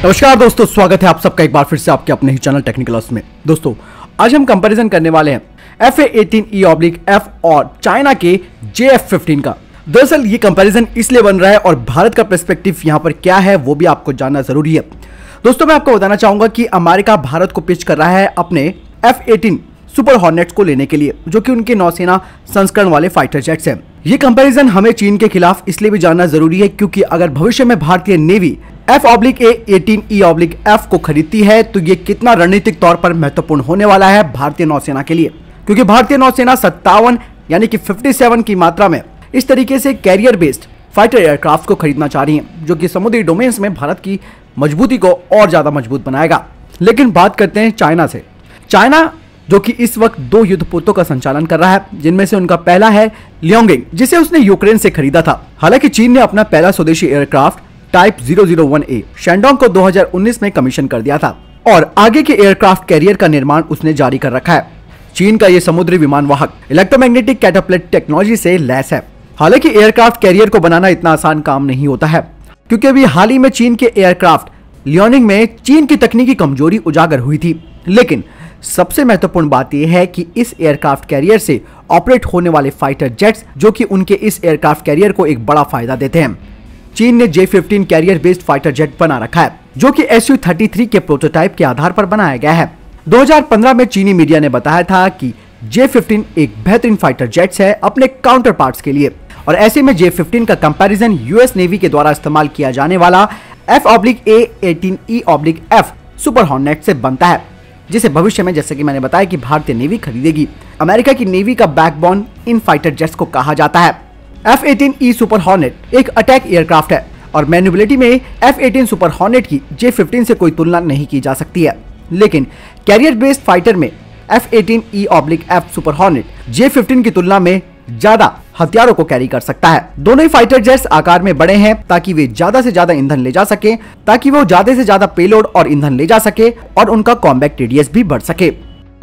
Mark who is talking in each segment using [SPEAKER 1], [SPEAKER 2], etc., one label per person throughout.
[SPEAKER 1] नमस्कार दोस्तों, स्वागत है आप सबका एक बार फिर से आपके अपने ही चैनल टेक्निकल क्लास में। दोस्तों आज हम कंपैरिजन करने वाले हैं FA-18E/F और चाइना के JF-15 का। दरअसल ये कंपैरिजन इसलिए बन रहा है और भारत का पर्सपेक्टिव यहाँ पर क्या है वो भी आपको जानना जरूरी है। दोस्तों मैं आपको बताना चाहूंगा कि अमेरिका भारत को पिच कर रहा है अपने F-18 सुपर हॉर्नेट्स को लेने के लिए, जो कि उनके नौसेना संस्करण वाले फाइटर जेट्स हैं। ये कंपैरिजन हमें चीन के खिलाफ इसलिए भी जानना जरूरी है क्योंकि अगर भविष्य में भारतीय नेवी F/A-18E/F को खरीदती है तो ये कितना रणनीतिक तौर पर महत्वपूर्ण होने वाला है भारतीय नौसेना के लिए, क्योंकि भारतीय नौसेना 57 यानी कि 57 की मात्रा में इस तरीके से कैरियर बेस्ड फाइटर एयरक्राफ्ट को खरीदना चाह रही है, जो कि समुद्री डोमेन्स में भारत की मजबूती को और ज्यादा मजबूत बनाएगा। लेकिन बात करते हैं चाइना से। चाइना जो कि इस वक्त 2 युद्धपोतों का संचालन कर रहा है, जिनमें से उनका पहला है लियोंगिंग, जिसे उसने यूक्रेन से खरीदा था। हालांकि चीन ने अपना पहला स्वदेशी एयरक्राफ्ट टाइप 001A शेंडोंग को 2019 में कमीशन कर दिया था और आगे के एयरक्राफ्ट कैरियर का निर्माण उसने जारी कर रखा है। चीन का ये समुद्री विमान वाहक इलेक्ट्रोमैग्नेटिक कैटापल्ट टेक्नोलॉजी से लैस है। हालांकि एयरक्राफ्ट कैरियर को बनाना इतना आसान काम नहीं होता है, क्योंकि अभी हाल ही में चीन के एयरक्राफ्ट लियोनिंग में चीन की तकनीकी कमजोरी उजागर हुई थी। लेकिन सबसे महत्वपूर्ण बात यह है कि इस एयरक्राफ्ट कैरियर से ऑपरेट होने वाले फाइटर जेट्स, जो कि उनके इस एयरक्राफ्ट कैरियर को एक बड़ा फायदा देते हैं। चीन ने J-15 career based fighter jet बना रखा है, जो कि Su-33 के प्रोटोटाइप के आधार पर बनाया गया है। 2015 में चीनी मीडिया ने बताया था कि J-15 एक बेहतरीन फाइटर जेट्स है अपने काउंटर पार्ट्स के लिए, और ऐसे में J-15 का कंपैरिजन यूएस नेवी के द्वारा इस्तेमाल किया जाने वाला F/A-18E/F सुपर हॉर्नेट से बनता है, जिसे भविष्य में, जैसे कि मैंने बताया, कि भारतीय नेवी खरीदेगी। अमेरिका की नेवी का बैकबोन इन फाइटर जेट्स को कहा जाता है। F-18E सुपर हॉर्नेट एक अटैक एयरक्राफ्ट है और मैन्युअबिलिटी में F-18 सुपर हॉर्नेट की J-15 से कोई तुलना नहीं की जा सकती है। लेकिन कैरियर बेस्ड फाइटर में F-18E/F सुपर हॉर्नेट J-15 की तुलना में ज्यादा हथियारों को कैरी कर सकता है। दोनों ही फाइटर जेट्स आकार में बड़े हैं ताकि वे ज्यादा से ज्यादा ईंधन ले जा सके, ताकि वो ज्यादा से ज्यादा पेलोड और ईंधन ले जा सके और उनका कॉम्बैट रेडियस भी बढ़ सके।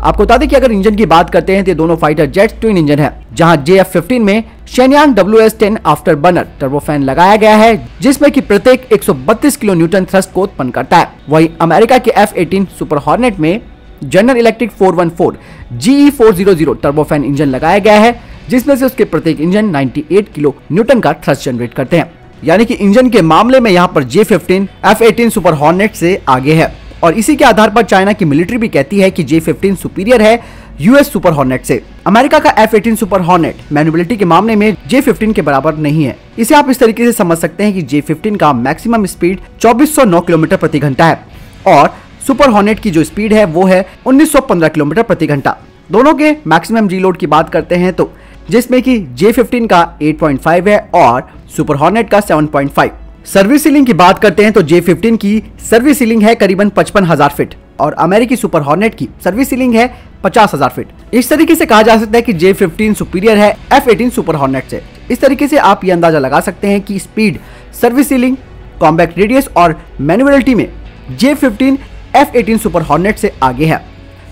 [SPEAKER 1] आपको बता दें कि अगर इंजन की बात करते हैं तो दोनों फाइटर जेट्स ट्विन इंजन है, जहां JF-15 में शेनयान WS-10 आफ्टर बर्नर टर्बोफैन लगाया गया है, जिसमें कि प्रत्येक 132 किलो न्यूटन थ्रस्ट को उत्पन्न करता है। वहीं अमेरिका के F-18 सुपर हॉर्नेट में general electric 414 GE400 turbofan engine लगाया गया है, जिसमें से उसके प्रत्येक इंजन 98 किलो न्यूटन का थ्रस्ट जनरेट करते हैं। यानी कि इंजन के मामले में यहाँ पर J-15 F-18 सुपर हॉर्नेट से आगे है, और इसी के आधार पर चाइना की मिलिट्री भी कहती है कि J-15 सुपीरियर है यूएस सुपर हॉर्नेट से। अमेरिका का F-18 सुपर हॉर्नेट मैन्युअबिलिटी के मामले में J-15 के बराबर नहीं है। इसे आप इस तरीके से समझ सकते हैं कि J-15 का मैक्सिमम स्पीड 2409 किलोमीटर प्रति घंटा है और सुपर हॉर्नेट की जो स्पीड है वो है 1915 किलोमीटर प्रति घंटा। दोनों के मैक्सिमम जी लोड की बात करते हैं तो जिसमें कि J-15 का 8.5 है और सुपर हॉर्नेट का 7.5। सर्विस सीलिंग की बात करते हैं तो J-15 की सर्विस सीलिंग है करीबन 55,000 फीट और अमेरिकी सुपर हॉर्नेट की सर्विस सीलिंग है 50,000 फीट। इस तरीके से कहा जा सकता है कि J-15 सुपीरियर है F-18 सुपर हॉर्नेट से। इस तरीके से आप ये अंदाजा लगा सकते हैं कि speed, service ceiling, combat radius और मैन्युअबिलिटी में J-15 F-18 सुपर हॉर्नेट से आगे है।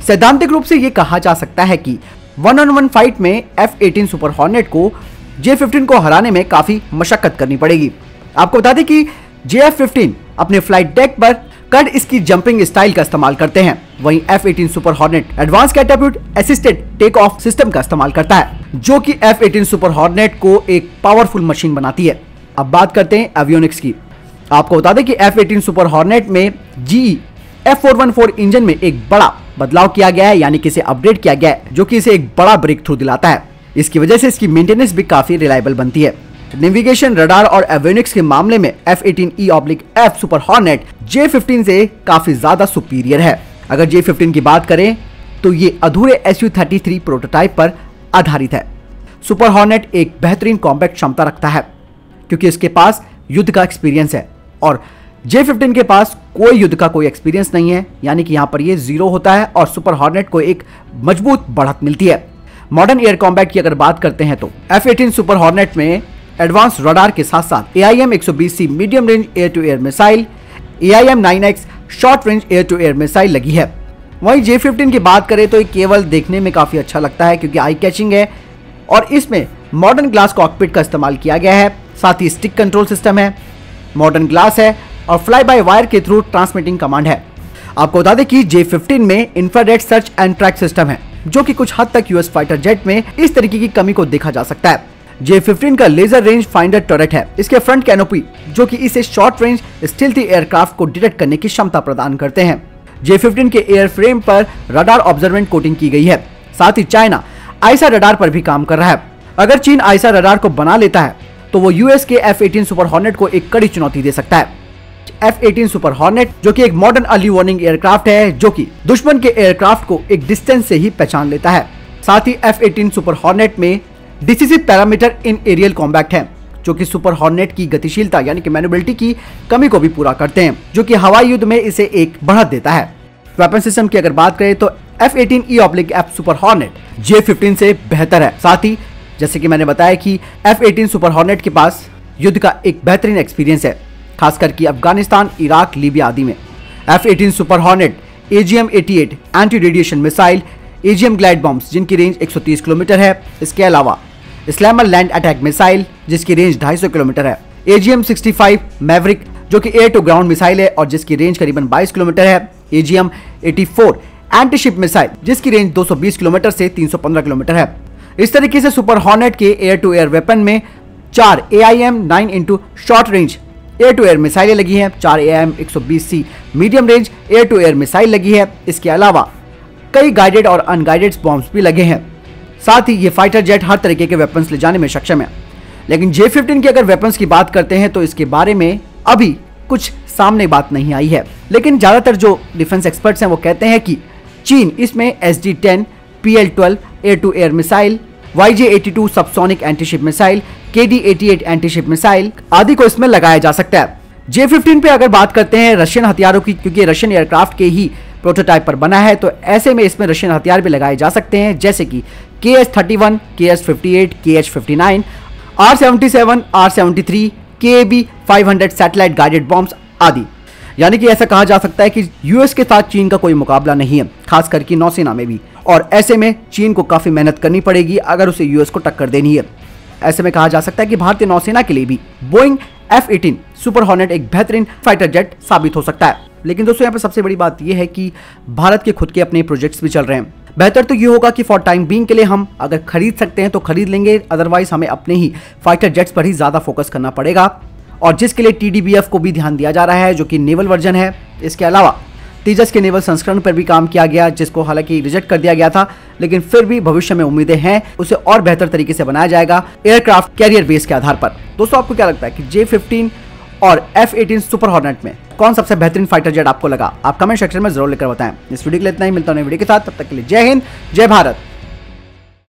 [SPEAKER 1] सैद्धांतिक रूप से ये कहा जा सकता है कि 1-on-1 फाइट में F-18 सुपर हॉर्नेट को J-15 को हराने में काफी मशक्कत करनी पड़ेगी। आपको बता दें कि JF-15 अपने फ्लाइट डेक पर कट इसकी जंपिंग स्टाइल का इस्तेमाल करते हैं, वहीं F-18 super hornet advance catapult assisted take off system का इस्तेमाल करता है, जो कि F-18 सुपर हॉर्नेट को एक पावरफुल मशीन बनाती है। अब बात करते हैं एवियोनिक्स की। आपको बता दें कि F-18 सुपर हॉर्नेट में GE F414 इंजन में एक बड़ा बदलाव किया गया है, यानी कि इसे अपग्रेड किया गया है, जो कि इसे एक बड़ा ब्रेक थ्रू दिलाता है। इसकी वजह से इसकी मेंटेनेंस भी काफी रिलायबल बनती है। नेविगेशन, रडार और एवियोनिक्स के मामले में F-18E/F सुपर हॉर्नेट J-15 से काफी ज्यादा सुपीरियर है। अगर J-15 की बात करें तो ये अधूरे Su-33 प्रोटोटाइप पर आधारित है। सुपर हॉर्नेट एक बेहतरीन कॉम्बैट क्षमता रखता है क्योंकि इसके पास युद्ध का एक्सपीरियंस है और J-15 के पास कोई युद्ध का कोई एक्सपीरियंस नहीं है, यानी कि यहाँ पर ये 0 होता है और सुपर हॉर्नेट को एक मजबूत बढ़त मिलती है। मॉडर्न एयर कॉम्बैट की अगर बात करते हैं तो F-18 सुपर हॉर्नेट में एडवांस रडार के साथ साथ AIM-120C medium range air to air missile, AIM-9X short range air to air missile लगी है। वहीं J-15 की बात करें तो ये केवल देखने में काफी अच्छा लगता है क्योंकि आई कैचिंग है और इसमें मॉडर्न ग्लास कॉकपिट का इस्तेमाल किया गया है, साथ ही स्टिक कंट्रोल सिस्टम है, मॉडर्न ग्लास है और फ्लाई बाय वायर के थ्रू ट्रांसमिटिंग कमांड है। आपको बता दें कि J-15 में infrared search and track system है, जो कि कुछ हद तक यूएस फाइटर जेट में इस तरीके की कमी को देखा जा सकता है। J-15 का लेजर रेंज फाइंडर टॉरेट है। इसके फ्रंट कैनोपी, जो कि इसे शॉर्ट रेंज स्टील्थी एयरक्राफ्ट को डिटेक्ट करने की क्षमता प्रदान करते हैं। J-15 के एयरफ्रेम पर रडार ऑब्जर्वेंट कोटिंग की गई है। साथ ही चाइना आईसा रडार पर भी काम कर रहा है। अगर चीन आईसा रडार को बना लेता है तो वो यूएस के F-18 सुपर हॉर्नेट को एक कड़ी चुनौती दे सकता है। F-18 सुपर हॉर्नेट जो कि एक मॉडर्न अर्ली वार्निंग एयरक्राफ्ट है, जो कि दुश्मन के एयरक्राफ्ट को एक डिस्टेंस से ही पहचान लेता है। साथ ही F-18 सुपर हॉर्नेट में डिसिसिव पैरामीटर इन एरियल कॉम्बैट है, जो कि सुपर हॉर्नेट की गतिशीलता यानी कि मैन्युअबिलिटी की कमी को भी पूरा करते हैं, जो कि हवाई युद्ध में इसे एक बढ़त देता है। वेपन सिस्टम की अगर बात करें तो F-18E/F सुपर हॉर्नेट J-15 से बेहतर है। साथ ही जैसे कि मैंने बताया कि F-18 सुपर हॉर्नेट के पास युद्ध का एक बेहतरीन एक्सपीरियंस है, खासकर कि अफगानिस्तान, इराक, लीबिया आदि में। F-18 super hornet AGM-88 anti radiation missile, AGM glide bombs जिनकी रेंज 130 किलोमीटर है। इसके अलावा स्लैमर लैंड अटैक मिसाइल जिसकी रेंज 250 किलोमीटर है। AGM-65 मैवरिक जो कि एयर टू ग्राउंड मिसाइल है और जिसकी रेंज करीबन 22 किलोमीटर है। AGM-84 एंटी शिप मिसाइल जिसकी रेंज 220 किलोमीटर से 315 किलोमीटर है। इस तरीके से सुपर हॉर्नेट के एयर टू एयर वेपन में 4 AIM-9 short range air to air मिसाइलें लगी हैं, 4 AIM-120C medium range air to air missile लगी है। इसके अलावा कई गाइडेड और अनगाइडेड बॉम्ब्स भी लगे हैं। साथ ही ये फाइटर जेट हर तरीके के वेपन्स ले जाने में सक्षम है। लेकिन J-15 की अगर वेपन्स की बात करते हैं तो इसके बारे में अभी कुछ सामने बात नहीं आई है। लेकिन ज्यादातर जो डिफेंस एक्सपर्ट्स हैं वो कहते हैं कि चीन इसमें SD-10, PL-12 air to air missile, YJ-82 subsonic antiship missile, KD-88 antiship missile आदि को इसमें लगाया जा सकता है। J-15 पे अगर बात करते हैं रशियन हथियारों की, क्योंकि रशियन एयरक्राफ्ट के ही प्रोटोटाइप पर बना है, तो ऐसे में इसमें रशियन हथियार भी लगाए जा सकते हैं, जैसे कि KS-31, KS-58, KH-59, R-77, R-73, KAB-500 satellite guided bombs आदि। यानी कि ऐसा कहा जा सकता है कि यूएस के साथ चीन का कोई मुकाबला नहीं है, खास करके नौसेना में भी। और ऐसे में चीन को काफी मेहनत करनी पड़ेगी अगर उसे यूएस को टक्कर देनी है। ऐसे में कहा जा सकता है कि भारतीय नौसेना के लिए भी बोइंग F-18 सुपर हॉर्नेट एक बेहतरीन फाइटर जेट साबित हो सकता है। लेकिन दोस्तों यहाँ पे सबसे बड़ी बात यह है कि भारत के खुद के अपने प्रोजेक्ट्स भी चल रहे हैं। बेहतर तो ये होगा कि फॉर टाइम बीइंग के लिए हम अगर खरीद सकते हैं तो खरीद लेंगे, अदरवाइज हमें अपने ही फाइटर जेट्स पर ही ज्यादा फोकस करना पड़ेगा, और जिसके लिए TDBF को भी ध्यान दिया जा रहा है, जो कि नेवल वर्जन है। इसके अलावा तेजस के नेवल संस्करण पर भी काम किया गया, जिसको हालांकि रिजेक्ट कर दिया गया था, लेकिन फिर भी भविष्य में उम्मीदें हैं उसे और बेहतर तरीके से बनाया जाएगा एयरक्राफ्ट कैरियर बेस के आधार पर। दोस्तों आपको क्या लगता है कि J-15 और F-18 सुपर हॉर्नेट में कौन सबसे बेहतरीन फाइटर जेट आपको लगा? आप कमेंट सेक्शन में जरूर लिखकर बताएं। इस वीडियो के लिए इतना ही, मिलता हूं नई वीडियो के साथ, तब तक के लिए जय हिंद, जय भारत।